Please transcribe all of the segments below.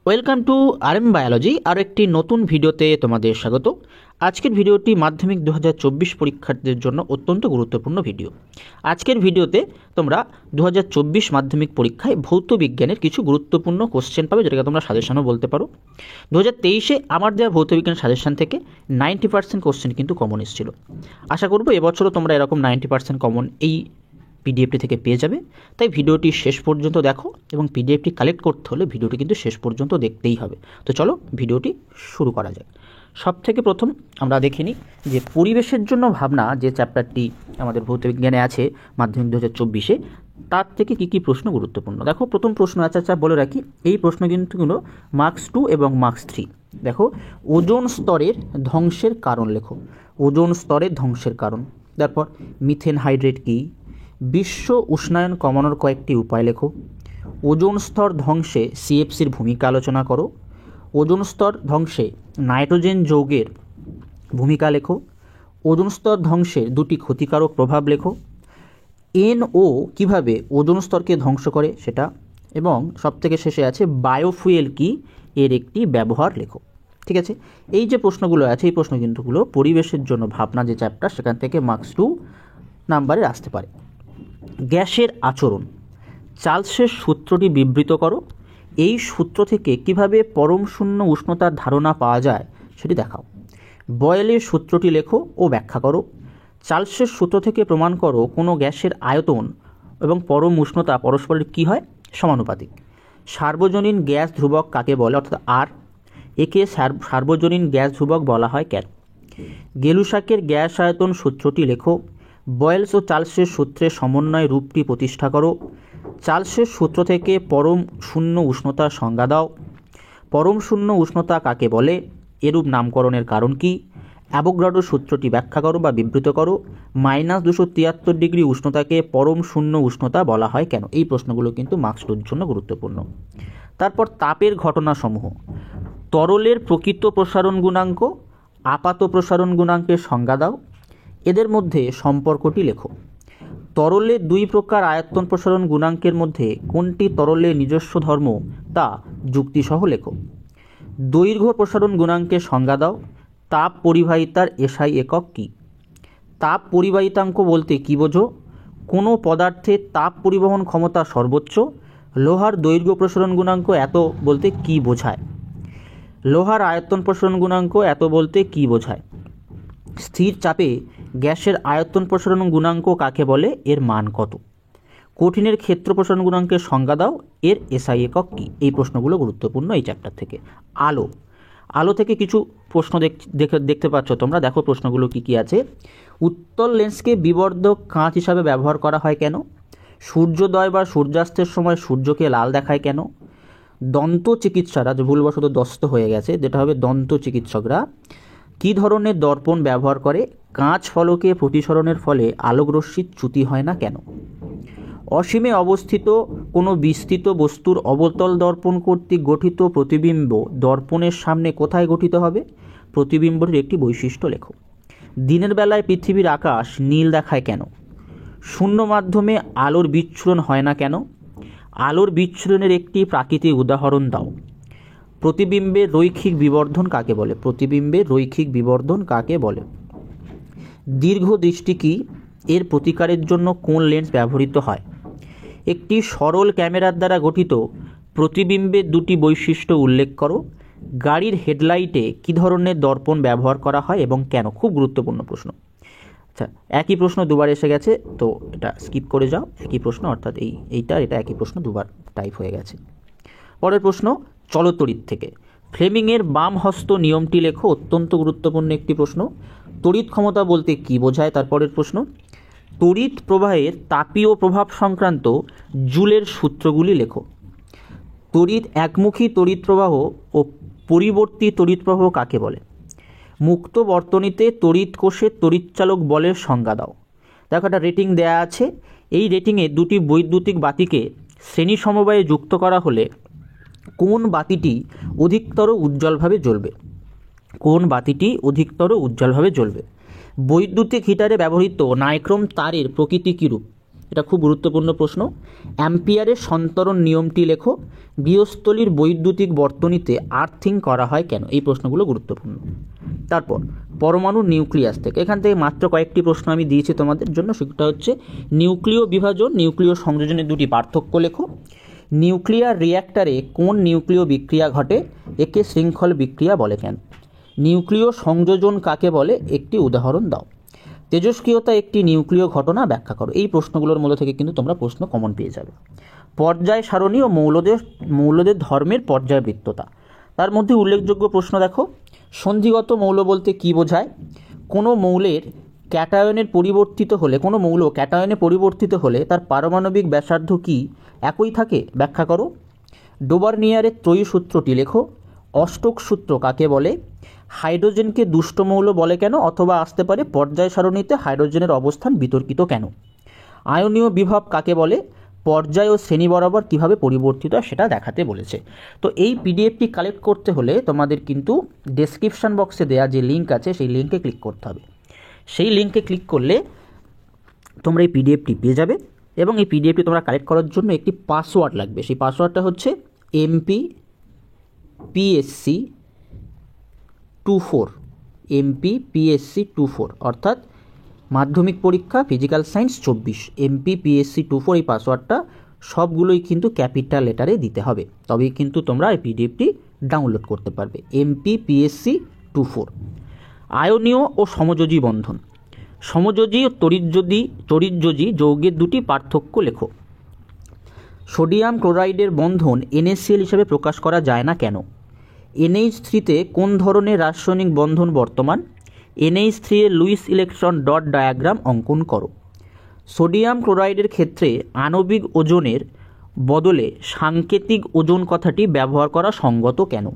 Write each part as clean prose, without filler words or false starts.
Welcome to RM biology. আর একটি নতুন ভিডিওতে তোমাদের স্বাগত। আজকের ভিডিওটি মাধ্যমিক 2024 পরীক্ষার্থীদের জন্য অত্যন্ত গুরুত্বপূর্ণ ভিডিও। আজকের ভিডিওতে তোমরা 2024 মাধ্যমিক পরীক্ষায় ভৌত বিজ্ঞানের কিছু গুরুত্বপূর্ণ কোশ্চেন পাবে, যেটাকে তোমরা সাজেশনও বলতে পারো। 2023-এ আমার দেওয়া ভৌত বিজ্ঞান সাজেশন থেকে 90% কোশ্চেন কিন্তু কমন এসেছিল। আশা করবো এবছরও তোমরা এরকম 90% কমন এই পিডিএফটি থেকে পেয়ে যাবে। তাই ভিডিওটি শেষ পর্যন্ত দেখো, এবং পিডিএফটি কালেক্ট করতে হলে ভিডিওটি কিন্তু শেষ পর্যন্ত দেখতেই হবে। তো চলো ভিডিওটি শুরু করা যাক। সব থেকে প্রথম আমরা দেখে নিই যে পরিবেশের জন্য ভাবনা যে চ্যাপ্টারটি আমাদের ভৌতবিজ্ঞানে আছে মাধ্যমিক 2024-এ, তার থেকে কী কী প্রশ্ন গুরুত্বপূর্ণ। দেখো প্রথম প্রশ্ন আচ্ছা বলে রাখি, এই প্রশ্ন কিন্তু মার্কস 2 এবং মার্কস 3। দেখো, ওজোন স্তরের ধ্বংসের কারণ লেখো। ওজোন স্তরের ধ্বংসের কারণ। তারপর মিথেন হাইড্রেট কী, বিশ্ব উষ্ণায়ন কমানোর কয়েকটি উপায় লেখো। ওজোন স্তর ধ্বংসে সিএফসির ভূমিকা আলোচনা করো। ওজোন স্তর ধ্বংসে নাইট্রোজেন যৌগের ভূমিকা লেখো। ওজোন স্তর ধ্বংসের দুটি ক্ষতিকারক প্রভাব লেখো। এনও কিভাবে ওজোন স্তরকে ধ্বংস করে সেটা, এবং সবথেকে শেষে আছে বায়োফুয়েল কি, এর একটি ব্যবহার লেখো। ঠিক আছে, এই যে প্রশ্নগুলো আছে এই প্রশ্ন কিন্তুগুলো পরিবেশের জন্য ভাবনা যে চ্যাপ্টার, সেখান থেকে মার্কস 2 নাম্বারে আসতে পারে। গ্যাসের আচরণ, চার্লসের সূত্রটি বিবৃত করো। এই সূত্র থেকে কিভাবে পরম শূন্য উষ্ণতার ধারণা পাওয়া যায় সেটি দেখাও। বয়েলের সূত্রটি লেখো ও ব্যাখ্যা করো। চার্লসের সূত্র থেকে প্রমাণ করো কোনো গ্যাসের আয়তন এবং পরম উষ্ণতা পরস্পরের কী হয়, সমানুপাতিক। সার্বজনীন গ্যাস ধ্রুবক কাকে বলে, অর্থাৎ আর, একে সার্বজনীন গ্যাস ধ্রুবক বলা হয় কেন। গেলুসাকের গ্যাস আয়তন সূত্রটি লেখো। বয়েলস ও চার্লসের সূত্রের সমন্বয় রূপটি প্রতিষ্ঠা করো। চার্লসের সূত্র থেকে পরম শূন্য উষ্ণতার সংজ্ঞা দাও। পরম শূন্য উষ্ণতা কাকে বলে, এরূপ নামকরণের কারণ কি। অ্যাভোগাড্রো সূত্রটি ব্যাখ্যা করো বা বিবৃত করো। -273 ডিগ্রি উষ্ণতাকে পরম শূন্য উষ্ণতা বলা হয় কেন। এই প্রশ্নগুলো কিন্তু মার্কস 2-এর জন্য গুরুত্বপূর্ণ। তারপর তাপের ঘটনাসমূহ, তরলের প্রকৃত প্রসারণ গুণাঙ্ক, আপাত প্রসারণ গুণাঙ্কের সংজ্ঞা দাও। এদের মধ্যে সম্পর্কটি লেখো। তরলের দুই প্রকার আয়তন প্রসারণ গুণাঙ্কের মধ্যে কোনটি তরলের নিজস্ব ধর্ম তা যুক্তিসহ লেখো। দৈর্ঘ্য প্রসারণ গুণাঙ্কের সংজ্ঞা দাও। তাপ পরিবাহিতার এসআই একক কী। তাপ পরিবাহিতাঙ্ক বলতে কী বোঝো। কোনো পদার্থের তাপ পরিবহন ক্ষমতা সর্বোচ্চ। লোহার দৈর্ঘ্য প্রসারণ গুণাঙ্ক এত বলতে কী বোঝায়। লোহার আয়তন প্রসারণ গুণাঙ্ক এত বলতে কী বোঝায়। স্থির চাপে গ্যাসের আয়তন প্রসারণ গুণাঙ্ক কাকে বলে, এর মান কত। কঠিনের ক্ষেত্র প্রসারণ গুণাঙ্কের সংজ্ঞা দাও, এর এসআই একক কী। এই প্রশ্নগুলো গুরুত্বপূর্ণ এই চ্যাপ্টার থেকে। আলো থেকে কিছু প্রশ্ন দেখতে পাচ্ছ তোমরা। দেখো প্রশ্নগুলো কি কি আছে। উত্তল লেন্সকে বিবর্ধক কাঁচ হিসাবে ব্যবহার করা হয় কেন। সূর্যোদয় বা সূর্যাস্তের সময় সূর্যকে লাল দেখায় কেন। দন্ত চিকিৎসারা, যে ভুলবশত দস্ত হয়ে গেছে, যেটা হবে দন্ত চিকিৎসকরা কী ধরনের দর্পণ ব্যবহার করে। কাঁচ ফলকে প্রতিসরণের ফলে আলোকরশ্মির চ্যুতি হয় না কেন। অসীমে অবস্থিত কোনো বিস্তৃত বস্তুর অবতল দর্পণ কর্তৃক গঠিত প্রতিবিম্ব দর্পণের সামনে কোথায় গঠিত হবে। প্রতিবিম্বটির একটি বৈশিষ্ট্য লেখো। দিনের বেলায় পৃথিবীর আকাশ নীল দেখায় কেন। শূন্য মাধ্যমে আলোর বিচ্ছুরণ হয় না কেন। আলোর বিচ্ছুরণের একটি প্রাকৃতিক উদাহরণ দাও। প্রতিবিম্বের রৈখিক বিবর্ধন কাকে বলে। প্রতিবিম্বের রৈখিক বিবর্ধন কাকে বলে। দীর্ঘ দৃষ্টি কি, এর প্রতিকারের জন্য কোন লেন্স ব্যবহৃত হয়। একটি সরল ক্যামেরার দ্বারা গঠিত প্রতিবিম্বের দুটি বৈশিষ্ট্য উল্লেখ করো। গাড়ির হেডলাইটে কী ধরনের দর্পণ ব্যবহার করা হয় এবং কেন। খুব গুরুত্বপূর্ণ প্রশ্ন। আচ্ছা, একই প্রশ্ন দুবার এসে গেছে, তো এটা স্কিপ করে যাও। একই প্রশ্ন, অর্থাৎ এটা একই প্রশ্ন দুবার টাইপ হয়ে গেছে। পরের প্রশ্ন চলতড়িৎ থেকে। ফ্লেমিংয়ের বাম হস্ত নিয়মটি লেখো। অত্যন্ত গুরুত্বপূর্ণ একটি প্রশ্ন। তড়িৎ ক্ষমতা বলতে কী বোঝায়, তারপরের প্রশ্ন। তড়িৎ প্রবাহের তাপীয় প্রভাব সংক্রান্ত জুলের সূত্রগুলি লেখো। একমুখী তড়িৎ প্রবাহ ও পরিবর্তী তড়িৎ প্রবাহ কাকে বলে। মুক্ত বর্তনীতে তড়িৎ কোষের তড়িৎচালক বলের সংজ্ঞা দাও। দেখো একটা রেটিং দেয়া আছে। এই রেটিংয়ে দুটি বৈদ্যুতিক বাতিকে শ্রেণী সমবায়ে যুক্ত করা হলে কোন বাতিটি অধিকতর উজ্জ্বলভাবে জ্বলবে। কোন বাতিটি অধিকতর উজ্জ্বলভাবে জ্বলবে। বৈদ্যুতিক হিটারে ব্যবহৃত নাইক্রোম তারের প্রকৃতি কীরূপ। এটা খুব গুরুত্বপূর্ণ প্রশ্ন। অ্যাম্পিয়ারের সন্তরণ নিয়মটি লেখো। গৃহস্থলীর বৈদ্যুতিক বর্তনীতে আর্থিং করা হয় কেন? এই প্রশ্নগুলো গুরুত্বপূর্ণ। তারপর পরমাণু নিউক্লিয়াস থেকে, এখান থেকে মাত্র কয়েকটি প্রশ্ন আমি দিয়েছি তোমাদের জন্য। সেটা হচ্ছে নিউক্লিয় বিভাজন, নিউক্লিয় সংযোজনের দুটি পার্থক্য লেখো। নিউক্লিয়ার রিঅ্যাক্টরে কোন নিউক্লিয় বিক্রিয়া ঘটে? একে শৃঙ্খল বিক্রিয়া বলে কেন? নিউক্লিয় সংযোজন কাকে বলে? একটি উদাহরণ দাও। তেজস্ক্রিয়তা একটি নিউক্লিয় ঘটনা ব্যাখ্যা করো। এই প্রশ্নগুলোর মধ্যে থেকে কিন্তু তোমরা প্রশ্ন কমন পেয়ে যাবে। পর্যায় সারণী ও মৌলদের ধর্মের পর্যায়বৃত্ততা, তার মধ্যে উল্লেখযোগ্য প্রশ্ন দেখো। সন্ধিগত মৌল বলতে কি বোঝায়? কোনো মৌলের ক্যাটায়নে পরিবর্তিত হলে তার পারমাণবিক ব্যাসার্ধ কি একই থাকে? ব্যাখ্যা করো। ডোবার্নিয়ারের ত্রয়ী সূত্রটি লেখো। অষ্টক সূত্র কাকে বলে? হাইড্রোজেনকে দুষ্ট মৌল বলে কেন? অথবা আসতে পারে পর্যায় সারণীতে হাইড্রোজেনের অবস্থান বিতর্কিত কেন? আয়নীয় বিভব কাকে বলে? পর্যায় ও শ্রেণী বরাবর কীভাবে পরিবর্তিত হয় সেটা দেখাতে বলেছে। তো এই পিডিএফটি কালেক্ট করতে হলে তোমাদের কিন্তু ডেসক্রিপশান বক্সে দেওয়া যে লিঙ্ক আছে সেই লিঙ্কে ক্লিক করতে হবে। সেই লিঙ্কে ক্লিক করলে তোমরা এই পিডিএফটি পেয়ে যাবে এবং এই পিডিএফটি তোমরা কালেক্ট করার জন্য একটি পাসওয়ার্ড লাগবে। সেই পাসওয়ার্ডটা হচ্ছে MPPSC24, MPPSC24, অর্থাৎ মাধ্যমিক পরীক্ষা ফিজিক্যাল সায়েন্স 24, MPPSC24। এই পাসওয়ার্ডটা সবগুলোই কিন্তু ক্যাপিটাল লেটারে দিতে হবে, তবেই কিন্তু তোমরা এই পিডিএফটি ডাউনলোড করতে পারবে। MPPSC24। আয়নীয় ও সমযোজী বন্ধন। সমযোজী ও তড়িৎযোজী যৌগের দুটি পার্থক্য লেখো। সোডিয়াম ক্লোরাইডের বন্ধন NaCl হিসেবে প্রকাশ করা যায় না কেন? NH3-তে কোন ধরনের রাসায়নিক বন্ধন বর্তমান? NH3 এর লুইস ইলেকট্রন ডট ডায়াগ্রাম অঙ্কন করো। সোডিয়াম ক্লোরাইডের ক্ষেত্রে আণবিক ওজনের বদলে সাংকেতিক ওজন কথাটি ব্যবহার করা সঙ্গত কেন?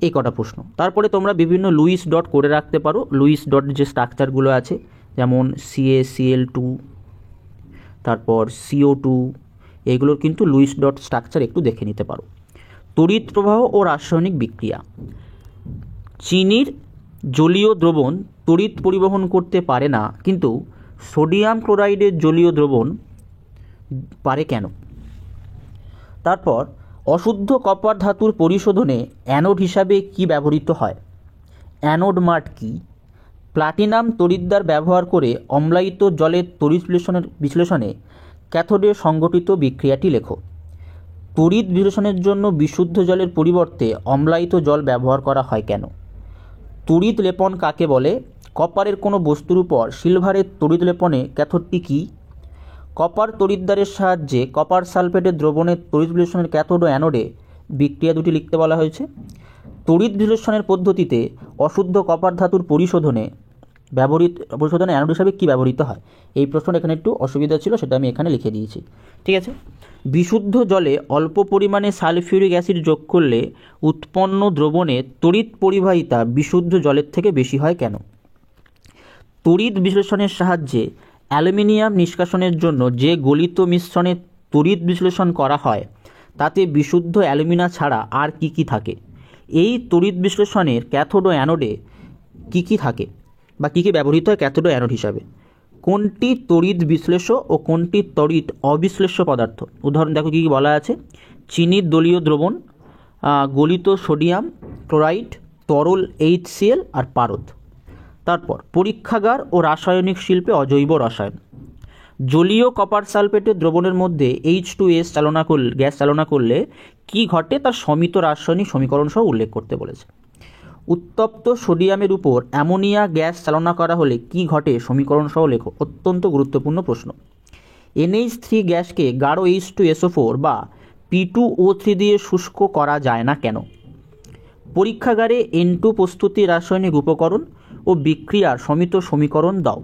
এই কটা প্রশ্ন। তারপরে তোমরা বিভিন্ন লুইস ডট করে রাখতে পারো। লুইস ডট যে স্ট্রাকচারগুলো আছে, যেমন CaCl2, তারপর CO2, এগুলোর কিন্তু লুইস ডট স্ট্রাকচার একটু দেখে নিতে পারো। তড়িৎ প্রবাহ ও রাসায়নিক বিক্রিয়া। চিনির জলীয় দ্রবণ তড়িৎ পরিবহন করতে পারে না, কিন্তু সোডিয়াম ক্লোরাইডের জলীয় দ্রবণ পারে কেন? তারপর অশুদ্ধ কপার ধাতুর পরিশোধনে অ্যানোড হিসাবে কি ব্যবহৃত হয়? অ্যানোড মাঠ কি? প্লাটিনাম তড়িৎদ্বার ব্যবহার করে অম্লায়িত জলের তড়িৎ বিশ্লেষণে ক্যাথোডে সংঘটিত বিক্রিয়াটি লেখো। তড়িৎ বিশ্লেষণের জন্য বিশুদ্ধ জলের পরিবর্তে অম্লায়িত জল ব্যবহার করা হয় কেন? তড়িৎ লেপন কাকে বলে? কপারের কোনো বস্তুর উপর সিলভারের তড়িৎ লেপনে ক্যাথোডটি কী? কপার তড়িৎদ্বারের সাহায্যে কপার সালফেটের দ্রবণের তড়িৎ বিশ্লেষণের ক্যাথোড ও অ্যানোডে বিক্রিয়া দুটি লিখতে বলা হয়েছে। তড়িৎ বিশ্লেষণের পদ্ধতিতে অশুদ্ধ কপার ধাতুর পরিশোধনে অ্যানোড হিসাবে কী ব্যবহৃত হয়? এই প্রশ্নটা এখানে একটু অসুবিধা ছিল, সেটা আমি এখানে লিখে দিয়েছি। ঠিক আছে। বিশুদ্ধ জলে অল্প পরিমাণে সালফিউরিক অ্যাসিড যোগ করলে উৎপন্ন দ্রবণের তড়িৎ পরিবাহিতা বিশুদ্ধ জলের থেকে বেশি হয় কেন? তড়িৎ বিশ্লেষণের সাহায্যে অ্যালুমিনিয়াম নিষ্কাশনের জন্য যে গলিত মিশ্রণের তড়িৎ বিশ্লেষণ করা হয় তাতে বিশুদ্ধ অ্যালুমিনা ছাড়া আর কি কি থাকে? এই তড়িৎ বিশ্লেষণের ক্যাথোড ও অ্যানোডে কি কি থাকে বা কী কী ব্যবহৃত হয় ক্যাথোড ও অ্যানোড হিসাবে? কোনটি তড়িৎ বিশ্লেষ্য ও কোনটি তড়িৎ অবিশ্লেষ্য পদার্থ? উদাহরণ দেখো কী কী বলা আছে। চিনির দলীয় দ্রবণ, গলিত সোডিয়াম ক্লোরাইড, তরল HCl আর পারদ। তারপর পরীক্ষাগার ও রাসায়নিক শিল্পে অজৈব রসায়ন। জলীয় কপার সালফেটের দ্রবণের মধ্যে H2S গ্যাস চালনা করলে কি ঘটে তার সমিত রাসায়নিক সমীকরণ সহ উল্লেখ করতে বলেছে। উত্তপ্ত সোডিয়ামের উপর অ্যামোনিয়া গ্যাস চালনা করা হলে কি ঘটে সমীকরণ সহ লেখো। অত্যন্ত গুরুত্বপূর্ণ প্রশ্ন। NH3 গ্যাসকে গাঢ় H2SO4 বা P2O3 দিয়ে শুষ্ক করা যায় না কেন? পরীক্ষাগারে N2 প্রস্তুতি রাসায়নিক উপকরণ ও বিক্রিয়ার সমিত সমীকরণ দাও।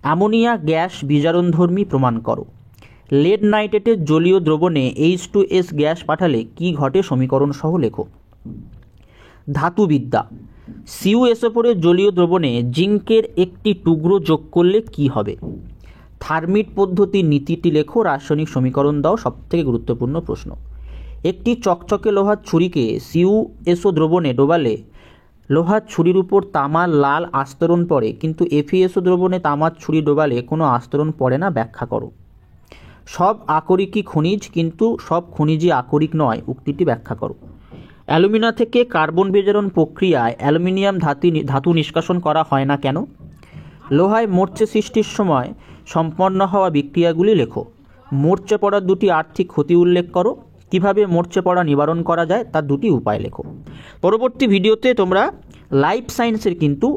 অ্যামোনিয়া গ্যাস বিজারণধর্মী প্রমাণ করো। লেড নাইট্রেটের জলীয় দ্রবণে H2S গ্যাস পাঠালে কি ঘটে সমীকরণ সহ লেখো। ধাতুবিদ্যা। CuSO4 এর জলীয় দ্রবণে জিঙ্কের একটি টুকরো যোগ করলে কি হবে? থার্মিট পদ্ধতির নীতিটি লেখো। রাসায়নিক সমীকরণ দাও। সবথেকে গুরুত্বপূর্ণ প্রশ্ন। একটি চকচকে লোহার ছুরিকে CuSO দ্রবণে ডোবালে লোহার ছুরির উপর তামার লাল আস্তরণ পড়ে, কিন্তু এফিএসও দ্রবণে তামার ছুরি ডোবালে কোনো আস্তরণ পড়ে না, ব্যাখ্যা করো। সব আকরিকই খনিজ, কিন্তু সব খনিজই আকরিক নয়, উক্তিটি ব্যাখ্যা করো। অ্যালুমিনা থেকে কার্বন বিজারণ প্রক্রিয়ায় অ্যালুমিনিয়াম ধাতু নিষ্কাশন করা হয় না কেন? লোহায় মরচে সৃষ্টির সময় সম্পন্ন হওয়া বিক্রিয়াগুলি লেখো। মরচে পড়ার দুটি আর্থিক ক্ষতি উল্লেখ করো। কিভাবে মরচে পড়া নিবারণ করা যায় তার দুটি উপায় লেখো। পরবর্তী ভিডিওতে তোমরা লাইফ সায়েন্সের কিন্তু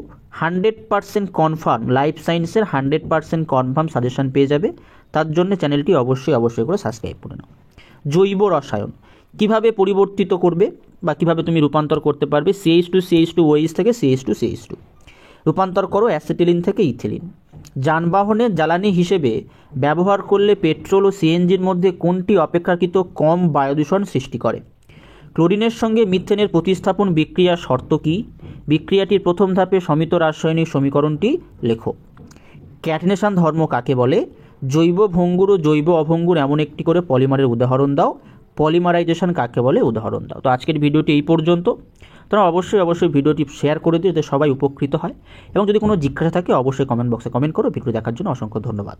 100% কনফার্ম, লাইফ সায়েন্সের 100% কনফার্ম সাজেশন পেয়ে যাবে। তার জন্য চ্যানেলটি অবশ্যই করে সাবস্ক্রাইব করে নাও। জৈব রসায়ন কিভাবে পরিবর্তিত করবে বা কিভাবে তুমি রূপান্তর করতে পারবে CH2CH2OH থেকে CH2CH2, রূপান্তর করো অ্যাসিটিলিন থেকে ইথিলিন। যানবাহনের জ্বালানি হিসেবে ব্যবহার করলে পেট্রোল ও সিএনজির মধ্যে কোনটি অপেক্ষাকৃত কম বায়ুদূষণ সৃষ্টি করে? ক্লোরিনের সঙ্গে মিথেনের প্রতিস্থাপন বিক্রিয়ার শর্ত কী? বিক্রিয়াটির প্রথম ধাপে সমিত রাসায়নিক সমীকরণটি লেখো। ক্যাটেনেশন ধর্ম কাকে বলে? জৈব ভঙ্গুর ও জৈব অভঙ্গুর এমন একটি করে পলিমারের উদাহরণ দাও। পলিমারাইজেশন কাকে বলে উদাহরণ দাও। তো আজকের ভিডিওটি এই পর্যন্ত। তোমরা অবশ্যই ভিডিওটি শেয়ার করে দিও যাতে সবাই উপকৃত হয়, এবং যদি কোনো জিজ্ঞাসা থাকে অবশ্যই কমেন্ট বক্সে কমেন্ট করো। ভিডিও দেখার জন্য অসংখ্য ধন্যবাদ।